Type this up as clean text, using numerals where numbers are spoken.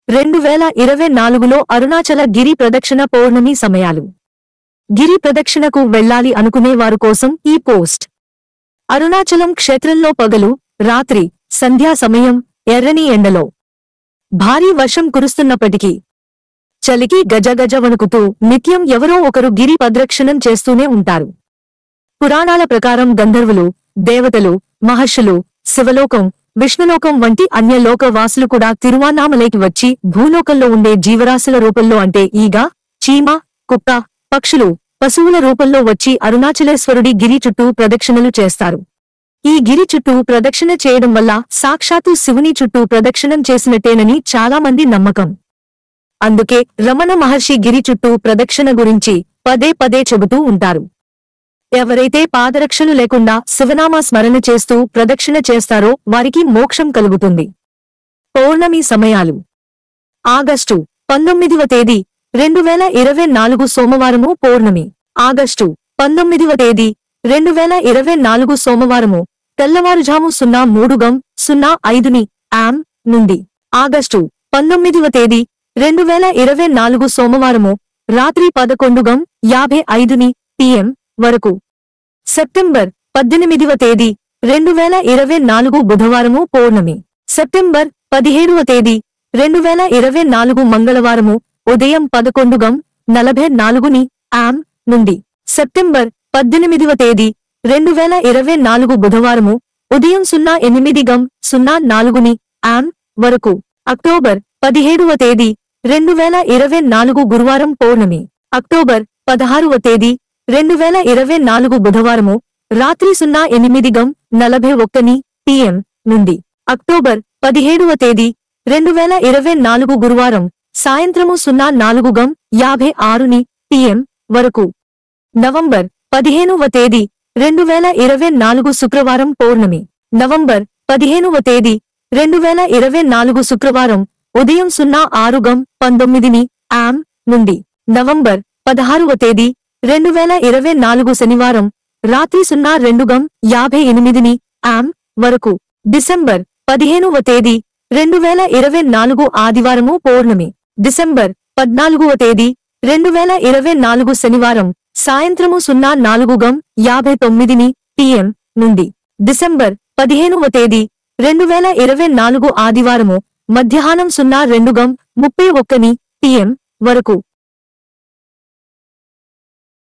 2024లో అరుణాచల గిరి ప్రదక్షిణ పౌర్ణమి సమయాలు. గిరి ప్రదక్షిణకు వెళ్లాలి అనుకునే వారు కోసం ఈ పోస్ట్. అరుణాచలం క్షేత్రంలో పగలు, రాత్రి, సంధ్యా సమయం, ఎర్రని ఎండలో భారీ వర్షం కురుస్తున్నప్పటికీ చలికి గజగజ వణుకుతూ నిత్యం ఎవరో ఒకరు గిరి ప్రదక్షిణం చేస్తూనే ఉంటారు. పురాణాల ప్రకారం గంధర్వులు, దేవతలు, మహర్షులు, శివలోకం, విష్ణులోకం వంటి అన్య లోకవాసులు కూడా తిరువన్నామలైకి వచ్చి భూలోకంలో ఉండే జీవరాశుల రూపంలో అంటే ఈగ, చీమ, కుక్క, పక్షులు, పశువుల రూపంలో వచ్చి అరుణాచలేశ్వరుడి గిరి చుట్టూ ప్రదక్షిణలు చేస్తారు. ఈ గిరి చుట్టూ ప్రదక్షిణ చేయడం వల్ల సాక్షాత్తు శివుని చుట్టూ ప్రదక్షిణం చేసినట్టేనని చాలామంది నమ్మకం. అందుకే రమణ మహర్షి గిరి చుట్టూ ప్రదక్షిణ గురించి పదే పదే చెబుతూ ఉంటారు. ఎవరైతే పాదరక్షలు లేకుండా శివనామ స్మరణ చేస్తూ ప్రదక్షిణ చేస్తారో వారికి మోక్షం కలుగుతుంది. పౌర్ణమి సమయాలు. ఆగస్టు 19వ తేదీ 2024 సోమవారము పౌర్ణమి. ఆగస్టు 19వ తేదీ 2024 సోమవారము తెల్లవారుజాము 03:05 AM నుండి ఆగస్టు 19వ తేదీ 2024 సోమవారము రాత్రి 11:55 PM వరకు. సెప్టెంబర్ 18వ తేదీ 2024 బుధవారము పౌర్ణమి. సెప్టెంబర్ 17వ తేదీ 2024 మంగళవారము ఉదయం 11:44 AM నుండి సెప్టెంబర్ 18వ తేదీ 2024 బుధవారము ఉదయం 08:04 AM వరకు. అక్టోబర్ 17వ తేదీ 2024 గురువారం పౌర్ణమి. అక్టోబర్ 16వ తేదీ 2024 బుధవారము రాత్రి 08:41 PM నుండి అక్టోబర్ 17వ తేదీ 2024 గురువారం సాయంత్రము 04:56 PM వరకు. నవంబర్ 15వ తేదీ 2024 శుక్రవారం పౌర్ణమి. నవంబర్ 15వ తేదీ 2024 శుక్రవారం ఉదయం 06:19 AM నుండి నవంబర్ 16వ తేదీ 2024 శనివారం రాత్రి 02:58 AM వరకు. డిసెంబర్ 15వ తేదీ 2024 ఆదివారము పౌర్ణమి. డిసెంబర్ 14వ తేదీ 2024 శనివారం సాయంత్రము 04:59 PM నుండి డిసెంబర్ 15వ తేదీ 2024 ఆదివారము మధ్యాహ్నం 02:31 PM వరకు.